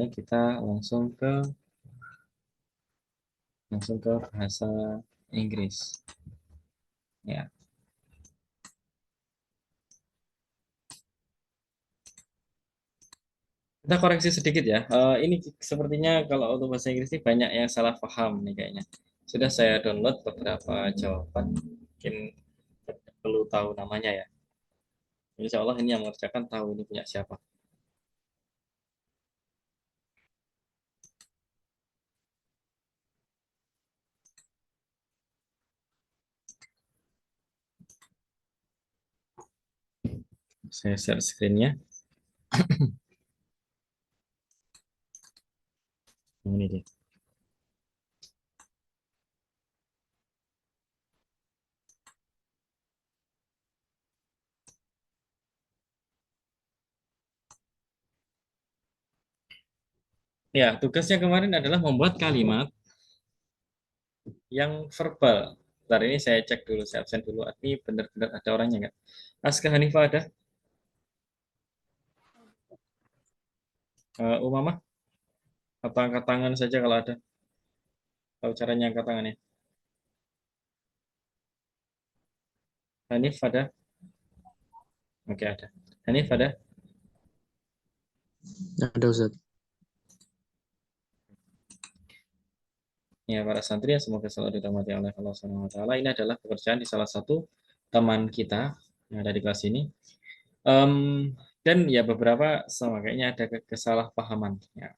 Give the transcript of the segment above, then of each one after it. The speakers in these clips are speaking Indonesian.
Kita langsung ke bahasa Inggris. Ya, kita koreksi sedikit ya. Ini sepertinya kalau untuk bahasa Inggris ini banyak yang salah paham nih kayaknya. Sudah saya download beberapa jawaban, mungkin perlu tahu namanya ya. Insya Allah ini yang mengerjakan tahu ini punya siapa. Saya share screen-nya. Ini dia. Ya, tugasnya kemarin adalah membuat kalimat yang verbal. Bentar ini saya cek dulu, saya absen dulu. Ini benar-benar ada orangnya nggak? Aska Hanifah ada? Umamah? Atau angkat tangan saja kalau ada? Tahu caranya angkat tangannya? Hanif ada? Oke, ada. Hanif ada? Ada Ustaz. Ya, para santri ya, semoga selalu dirahmati oleh Allah Subhanahu wa taala. Ini adalah pekerjaan di salah satu teman kita yang ada di kelas ini. Em, dan ya beberapa sama kayaknya ada kesalahpahaman. Ya.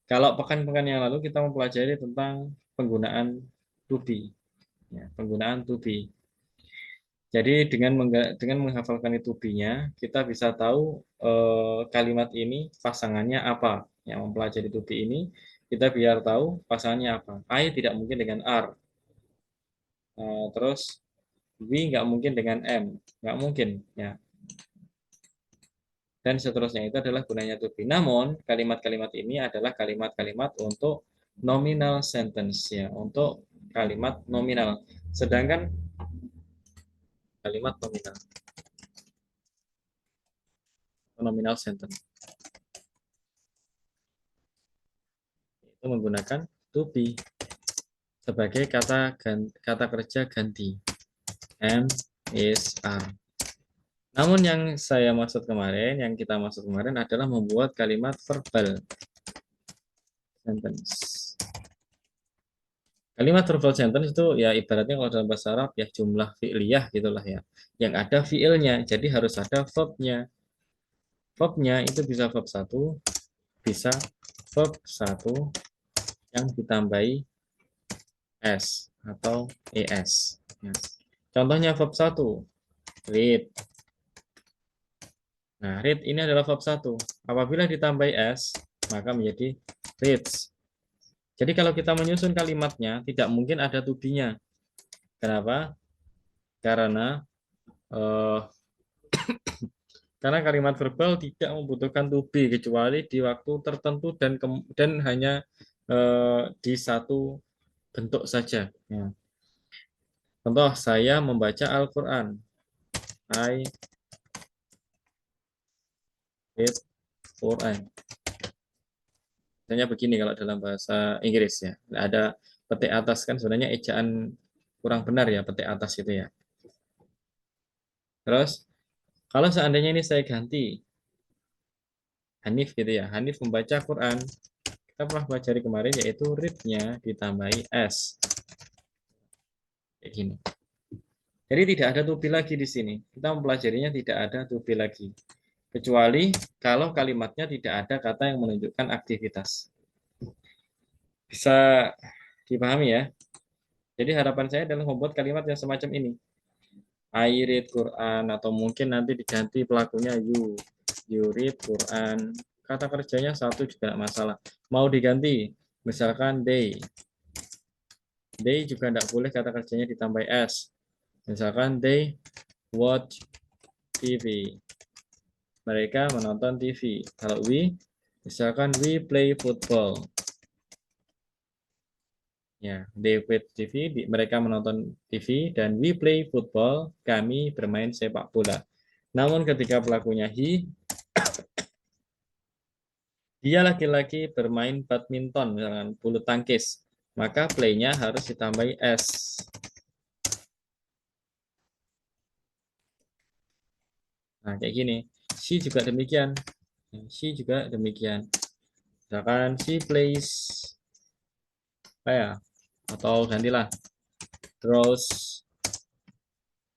Kalau pekan-pekan yang lalu kita mempelajari tentang penggunaan to be, ya, penggunaan to be. Jadi dengan menghafalkan to be-nya, kita bisa tahu kalimat ini pasangannya apa. Yang mempelajari to be ini, kita biar tahu pasangannya apa. I tidak mungkin dengan R. Terus we nggak mungkin dengan M, nggak mungkin. Ya. Dan seterusnya itu adalah gunanya to be. Namun kalimat-kalimat ini adalah kalimat-kalimat untuk nominal sentence ya, untuk kalimat nominal. Sedangkan kalimat nominal sentence itu menggunakan to be sebagai kata kerja ganti am, is, are. Namun yang saya maksud kemarin, yang kita maksud kemarin adalah membuat kalimat verbal sentence. Kalimat verbal sentence itu ya ibaratnya kalau dalam bahasa Arab ya jumlah fi'liyah gitulah ya. Yang ada fi'ilnya, jadi harus ada verbnya. Verbnya itu bisa verb satu, bisa verb satu yang ditambahi s atau es. Ya. Contohnya verb satu, read. Nah, read ini adalah verb satu. Apabila ditambahi s, maka menjadi reads. Jadi kalau kita menyusun kalimatnya, tidak mungkin ada to be-nya. Kenapa? Karena eh, karena kalimat verbal tidak membutuhkan to be kecuali di waktu tertentu dan hanya di satu bentuk saja. Ya. Contoh, saya membaca Al-Quran. I read Quran. Misalnya begini kalau dalam bahasa Inggris ya. Ada petik atas kan sebenarnya ejaan kurang benar ya petik atas itu ya. Terus kalau seandainya ini saya ganti Hanif gitu ya. Hanif membaca Quran. Kita pernah pelajari kemarin yaitu read-nya ditambahi s. Kayak gini. Jadi tidak ada to be lagi di sini. Kita mempelajarinya tidak ada to be lagi. Kecuali kalau kalimatnya tidak ada kata yang menunjukkan aktivitas. Bisa dipahami ya? Jadi harapan saya adalah membuat kalimat yang semacam ini. I read Quran atau mungkin nanti diganti pelakunya you. You read Quran. Kata kerjanya satu juga tidak masalah. Mau diganti, misalkan they. They juga tidak boleh kata kerjanya ditambah s. Misalkan they watch TV. Mereka menonton TV. Kalau misalkan we play football. Ya, they watch TV, mereka menonton TV, dan we play football, kami bermain sepak bola. Namun ketika pelakunya he, Dia laki-laki bermain badminton, misalkan bulu tangkis. Maka play-nya harus ditambahi S. Nah, kayak gini. She juga demikian. She juga demikian. Misalkan she plays apa ya? Atau gantilah draws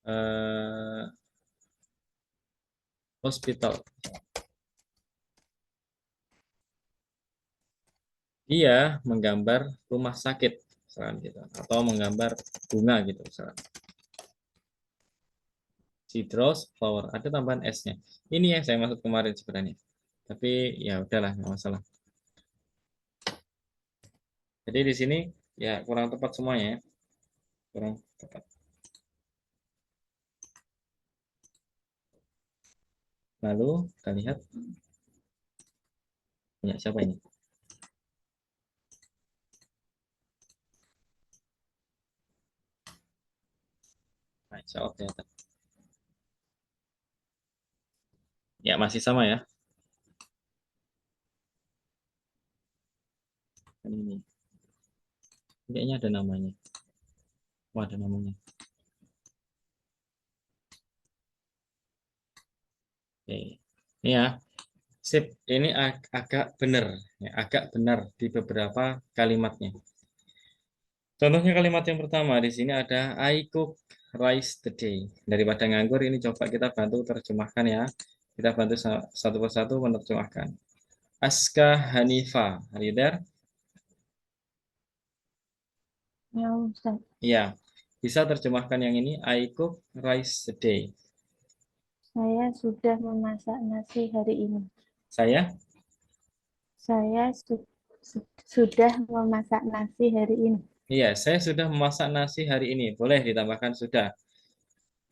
eh, hospital. Dia menggambar rumah sakit, misalkan gitu. Atau menggambar bunga gitu, misalkan. She draws flower. Ada tambahan S-nya. Ini yang saya maksud kemarin sebenarnya. Tapi ya udahlah, nggak masalah. Jadi di sini ya kurang tepat semuanya ya. Kurang tepat. Lalu kita lihat punya siapa ini? Nah, insya Allah ternyata. Ya masih sama ya. Ini kayaknya ada namanya. Wah, ada namanya. Oke. Ini ya. Sip. Ini agak benar. Ya, agak benar di beberapa kalimatnya. Contohnya kalimat yang pertama di sini ada I cook rice today. Daripada nganggur ini coba kita bantu terjemahkan ya. Kita bantu satu persatu menerjemahkan. Aska Hanifa. Are you there? Ya, Ustaz. Iya. Bisa terjemahkan yang ini I cook rice today. Saya sudah memasak nasi hari ini. Saya Saya sudah memasak nasi hari ini. Iya, saya sudah memasak nasi hari ini. Boleh ditambahkan sudah.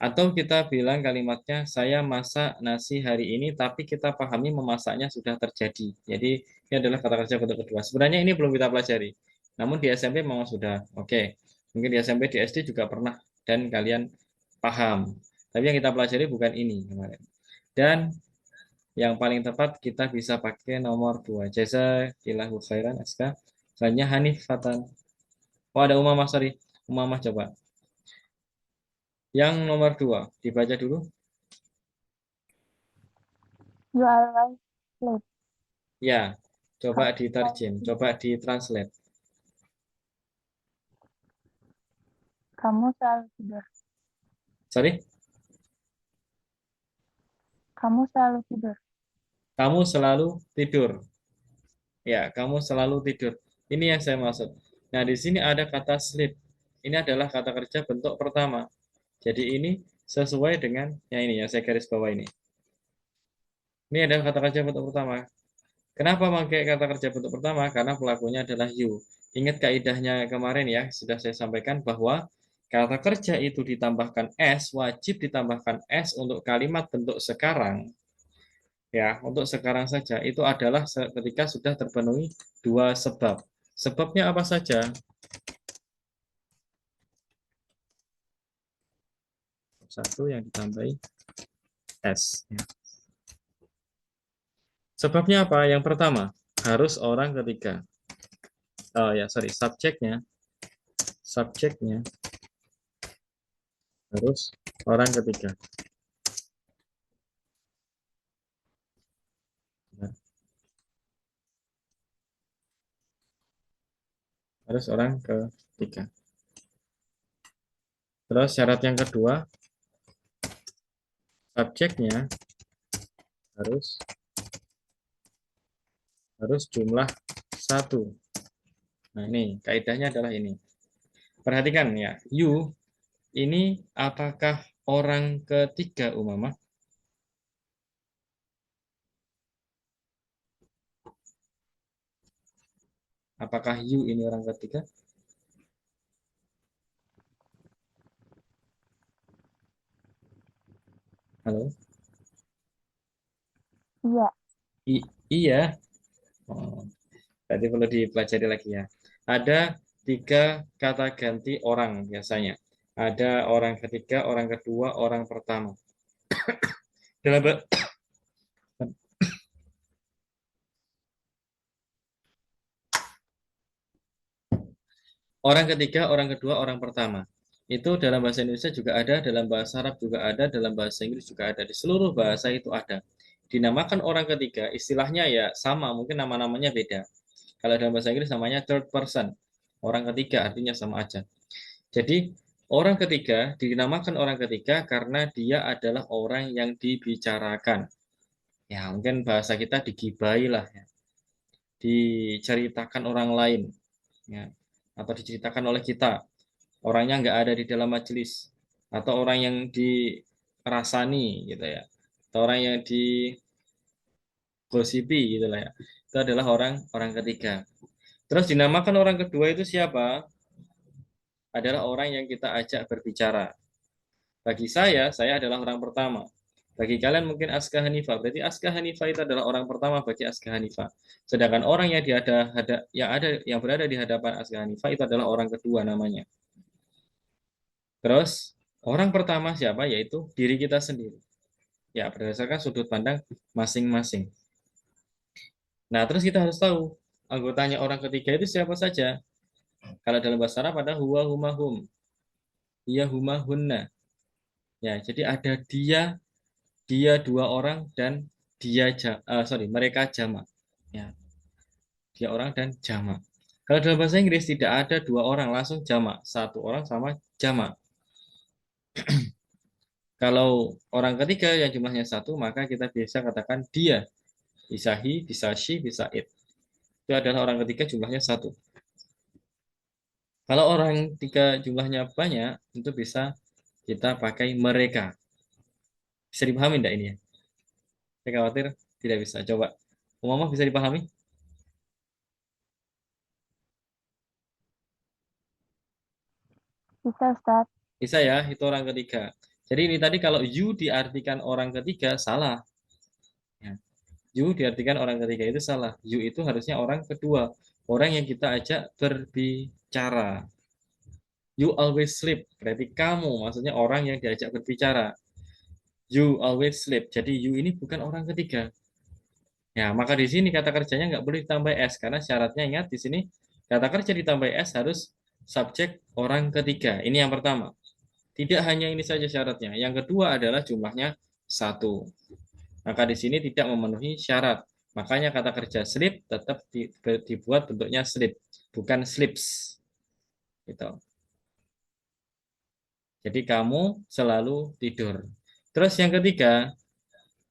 Atau kita bilang kalimatnya, saya masak nasi hari ini, tapi kita pahami memasaknya sudah terjadi. Jadi, ini adalah kata kerja bentuk kedua. Sebenarnya ini belum kita pelajari. Namun di SMP memang sudah. Oke. Mungkin di SMP, di SD juga pernah. Dan kalian paham. Tapi yang kita pelajari bukan ini kemarin. Dan yang paling tepat kita bisa pakai nomor 2. Jazakillahu khairan, Aska. Selanjutnya Hanif Fatan. Oh, ada Umamah, sorry. Umamah coba. Yang nomor 2, dibaca dulu. You are right, late. Ya, coba Kamu diterjem, coba ditranslate. kamu selalu tidur. Sorry, Kamu selalu tidur. kamu selalu tidur. Ya, kamu selalu tidur. Ini yang saya maksud. Nah, di sini ada kata sleep. Ini adalah kata kerja bentuk pertama. Jadi ini sesuai dengan yang ini yang saya garis bawah ini. Ini adalah kata kerja bentuk pertama. Kenapa pakai kata kerja bentuk pertama? Karena pelakunya adalah you. Ingat kaidahnya kemarin ya, sudah saya sampaikan bahwa kata kerja itu ditambahkan s, wajib ditambahkan s untuk kalimat bentuk sekarang. Ya, untuk sekarang saja itu adalah ketika sudah terpenuhi dua sebab. Sebabnya apa saja? Satu yang ditambahi s. Ya. Sebabnya apa? Yang pertama, harus orang ketiga. Oh ya, sorry, subjeknya harus orang ketiga. Harus orang ketiga. Terus syarat yang kedua, subjeknya harus harus jumlah satu. Nah ini kaidahnya adalah ini. Perhatikan ya, you ini apakah orang ketiga Umamah? Apakah you ini orang ketiga? Halo? Iya. Iya. Oh, tadi perlu dipelajari lagi ya. Ada tiga kata ganti orang biasanya. Ada orang ketiga, orang kedua, orang pertama. Dalam Orang ketiga, orang kedua, orang pertama. Itu dalam bahasa Indonesia juga ada, dalam bahasa Arab juga ada, dalam bahasa Inggris juga ada. Di seluruh bahasa itu ada. Dinamakan orang ketiga, istilahnya ya sama, mungkin nama-namanya beda. Kalau dalam bahasa Inggris namanya third person. Orang ketiga artinya sama aja. Jadi orang ketiga dinamakan orang ketiga karena dia adalah orang yang dibicarakan. Ya, mungkin bahasa kita digibai lah ya. Diceritakan orang lain ya. Atau diceritakan oleh kita. Orangnya nggak ada di dalam majelis atau orang yang dirasani gitu ya. Atau orang yang digosipi gitu lah ya. Itu adalah orang orang ketiga. Terus dinamakan orang kedua itu siapa? Adalah orang yang kita ajak berbicara. Bagi saya adalah orang pertama. Bagi kalian mungkin Aska Hanifah. Berarti Aska Hanifah itu adalah orang pertama bagi Aska Hanifah. Sedangkan orang yang yang berada di hadapan Aska Hanifah itu adalah orang kedua namanya. Terus orang pertama siapa? Yaitu diri kita sendiri. Ya, berdasarkan sudut pandang masing-masing. Nah, terus kita harus tahu anggotanya orang ketiga itu siapa saja. Kalau dalam bahasa Arab ada huwa huma hum, dia huma hunna. Ya, jadi ada dia dua orang dan mereka jamak. Ya, dia orang dan jamak. Kalau dalam bahasa Inggris tidak ada dua orang langsung jamak, satu orang sama jamak. Kalau orang ketiga yang jumlahnya satu, maka kita bisa katakan dia. Bisa he, bisa she, bisa it. Itu adalah orang ketiga jumlahnya satu. Kalau orang tiga jumlahnya banyak, itu bisa kita pakai mereka. Bisa dipahami enggak ini ya? Saya khawatir tidak bisa. Coba. Umumnya bisa dipahami? Bisa, Ustaz. Bisa ya, itu orang ketiga. Jadi ini tadi kalau you diartikan orang ketiga, salah. Ya. You diartikan orang ketiga itu salah. You itu harusnya orang kedua. Orang yang kita ajak berbicara. You always sleep. Berarti kamu, maksudnya orang yang diajak berbicara. You always sleep. Jadi you ini bukan orang ketiga. Ya, maka di sini kata kerjanya nggak boleh ditambah s karena syaratnya ingat di sini kata kerja ditambah s harus subjek orang ketiga. Ini yang pertama. Tidak hanya ini saja syaratnya. Yang kedua adalah jumlahnya satu. Maka di sini tidak memenuhi syarat. Makanya kata kerja sleep tetap dibuat bentuknya sleep, bukan sleeps. Gitu. Jadi kamu selalu tidur. Terus yang ketiga,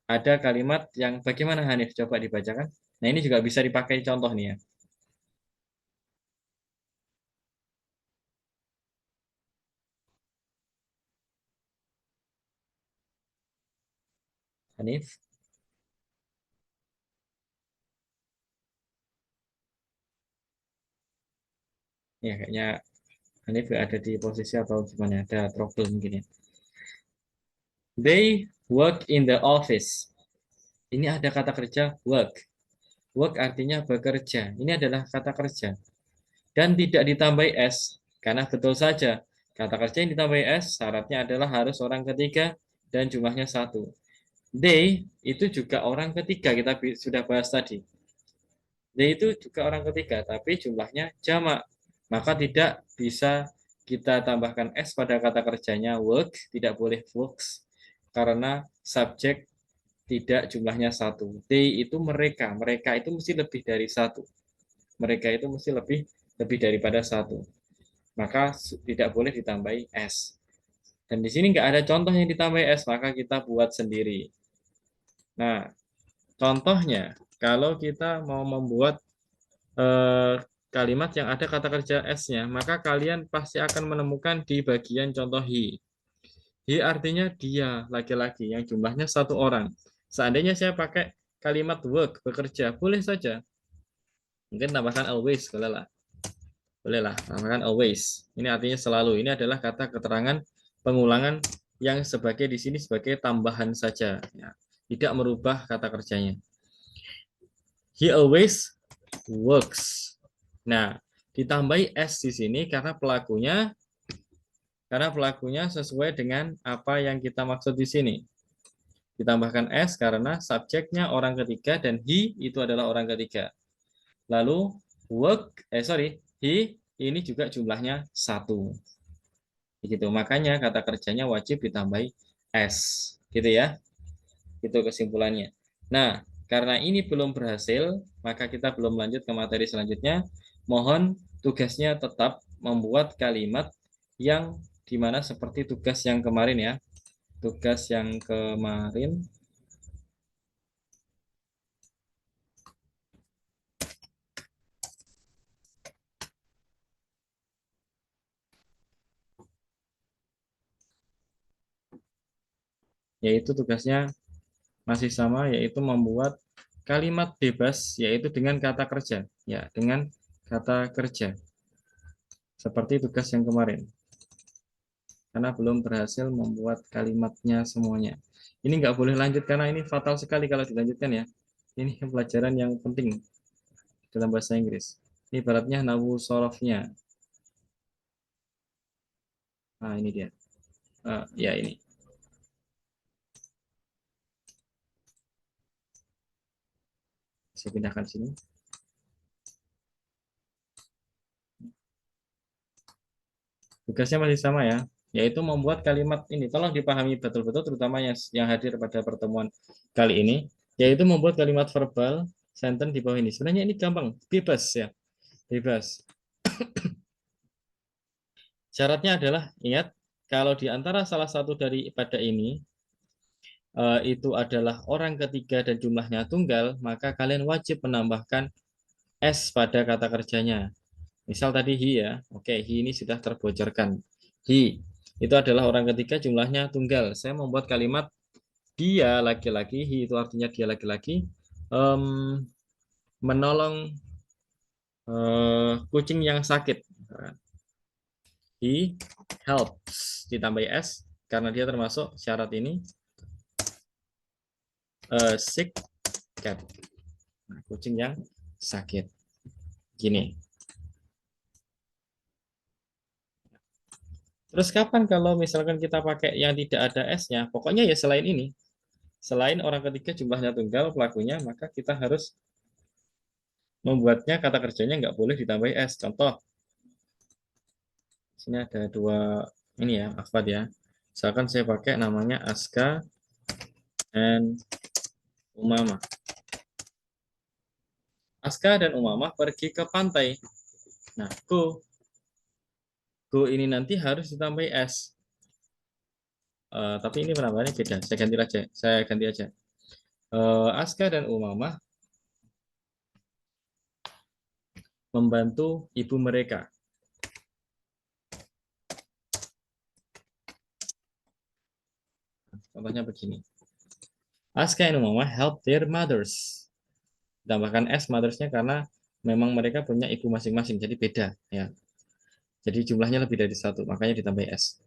ada kalimat yang bagaimana Hanif? Coba dibacakan. Nah, ini juga bisa dipakai contoh nih ya. Hanif, ya kayaknya Hanif ada di posisi atau gimana? Ada trouble mungkin ya. They work in the office. Ini ada kata kerja work. Work artinya bekerja. Ini adalah kata kerja. Dan tidak ditambahi s. Karena betul saja, kata kerja yang ditambahi s, syaratnya adalah harus orang ketiga dan jumlahnya satu. They itu juga orang ketiga, kita sudah bahas tadi. They itu juga orang ketiga, tapi jumlahnya jamak. Maka tidak bisa kita tambahkan s pada kata kerjanya work, tidak boleh works, karena subjek tidak jumlahnya satu. They itu mereka, mereka itu mesti lebih dari satu. Mereka itu mesti lebih daripada satu. Maka tidak boleh ditambahi s. Dan di sini nggak ada contoh yang ditambahi s, maka kita buat sendiri. Nah, contohnya kalau kita mau membuat kalimat yang ada kata kerja s-nya, maka kalian pasti akan menemukan di bagian contoh he. He artinya dia, laki-laki, yang jumlahnya satu orang. Seandainya saya pakai kalimat work, bekerja, boleh saja. Mungkin tambahkan always, boleh lah. Boleh lah, tambahkan always. Ini artinya selalu. Ini adalah kata keterangan pengulangan yang sebagai di sini sebagai tambahan saja. Ya, tidak merubah kata kerjanya. He always works. Nah, ditambahi s di sini karena pelakunya sesuai dengan apa yang kita maksud di sini. Ditambahkan s karena subjeknya orang ketiga dan he itu adalah orang ketiga. Lalu he ini juga jumlahnya 1. Begitu. Makanya kata kerjanya wajib ditambahi S. Gitu ya. Itu kesimpulannya. Nah, karena ini belum berhasil, maka kita belum lanjut ke materi selanjutnya. Mohon tugasnya tetap membuat kalimat yang dimana seperti tugas yang kemarin ya. Tugas yang kemarin yaitu tugasnya masih sama, yaitu membuat kalimat bebas, yaitu dengan kata kerja. Ya, dengan kata kerja. Seperti tugas yang kemarin. Karena belum berhasil membuat kalimatnya semuanya. Ini nggak boleh lanjut karena ini fatal sekali kalau dilanjutkan ya. Ini pelajaran yang penting dalam bahasa Inggris. Ini ibaratnya nahu sorofnya. Nah, ini dia. Ya, ini. Saya pindahkan sini. Tugasnya masih sama ya, yaitu membuat kalimat ini. Tolong dipahami betul-betul, terutama yang hadir pada pertemuan kali ini, yaitu membuat kalimat verbal sentence di bawah ini. Sebenarnya ini gampang, bebas ya, bebas. Syaratnya adalah, ingat, kalau di antara salah satu daripada ini, itu adalah orang ketiga dan jumlahnya tunggal, maka kalian wajib menambahkan S pada kata kerjanya. Misal tadi he ya, oke, he ini sudah terbocorkan. He itu adalah orang ketiga jumlahnya tunggal. Saya membuat kalimat dia laki-laki, he itu artinya dia laki-laki, menolong kucing yang sakit. He helps ditambah S karena dia termasuk syarat ini sick cat. Nah, kucing yang sakit. Gini. Terus kapan kalau misalkan kita pakai yang tidak ada S-nya? Pokoknya ya selain ini. Selain orang ketiga jumlahnya tunggal pelakunya, maka kita harus membuatnya kata kerjanya nggak boleh ditambah S. Contoh, sini ada dua ini ya, Afad ya. Misalkan saya pakai namanya Aska and Umama. Aska dan Umama pergi ke pantai. Nah, go ini nanti harus ditambah S. Tapi ini penambahannya beda. Saya ganti aja. Aska dan Umama membantu ibu mereka. Contohnya begini. Aska and Umama help their mothers. Tambahkan S mothers-nya karena memang mereka punya ibu masing-masing, jadi beda ya. Jadi jumlahnya lebih dari satu, makanya ditambah S.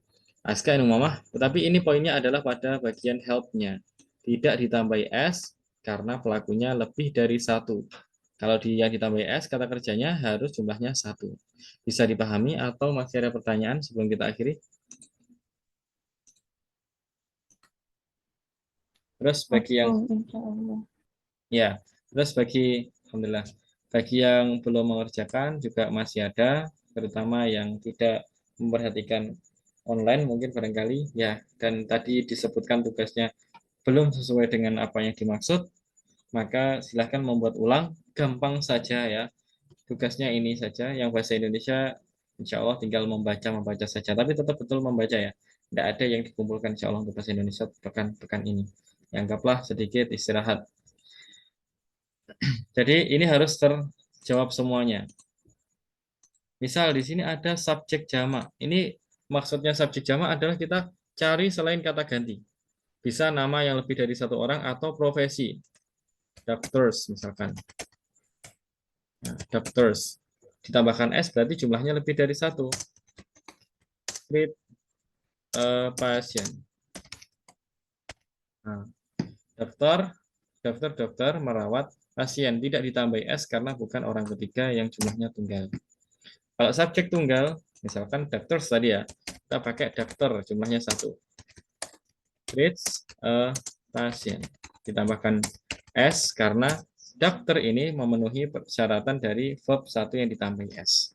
Aska and Umama, tetapi ini poinnya adalah pada bagian help-nya. Tidak ditambah S karena pelakunya lebih dari satu. Kalau dia ditambah S, kata kerjanya harus jumlahnya satu. Bisa dipahami atau masih ada pertanyaan sebelum kita akhiri? Terus bagi yang ya, terus alhamdulillah, bagi yang belum mengerjakan juga masih ada, terutama yang tidak memperhatikan online mungkin barangkali ya, dan tadi disebutkan tugasnya belum sesuai dengan apa yang dimaksud, maka silahkan membuat ulang, gampang saja ya. Tugasnya ini saja, yang bahasa Indonesia insya Allah tinggal membaca saja, tapi tetap betul membaca ya. Tidak ada yang dikumpulkan insya Allah untuk bahasa Indonesia pekan ini. Anggaplah sedikit istirahat. Jadi ini harus terjawab semuanya. Misal di sini ada subjek jamak. Ini maksudnya subjek jamak adalah kita cari selain kata ganti. Bisa nama yang lebih dari satu orang atau profesi. Doctors misalkan. Nah, doctors. Ditambahkan S berarti jumlahnya lebih dari satu. Treat pasien. Nah, dokter merawat pasien. Tidak ditambah S karena bukan orang ketiga yang jumlahnya tunggal. Kalau subjek tunggal, misalkan doctors tadi ya, kita pakai dokter, jumlahnya satu. Treats a patient. Ditambahkan S karena dokter ini memenuhi persyaratan dari verb satu yang ditambah S.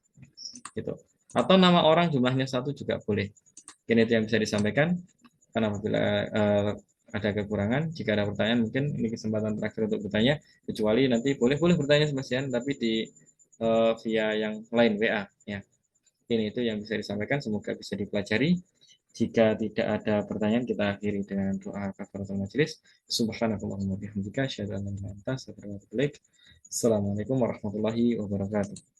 gitu. Atau nama orang jumlahnya satu juga boleh. Ini itu yang bisa disampaikan. Karena apabila ada kekurangan, jika ada pertanyaan mungkin ini kesempatan terakhir untuk bertanya. Kecuali nanti boleh bertanya Mas Yan, tapi di via yang lain WA ya. Ini itu yang bisa disampaikan. Semoga bisa dipelajari. Jika tidak ada pertanyaan, kita akhiri dengan doa kafaratul majelis. Subhanakallahumma bihamdika asyhadu an la ilaha illa anta astaghfiruka wa atubu ilaik. Assalamualaikum warahmatullahi wabarakatuh.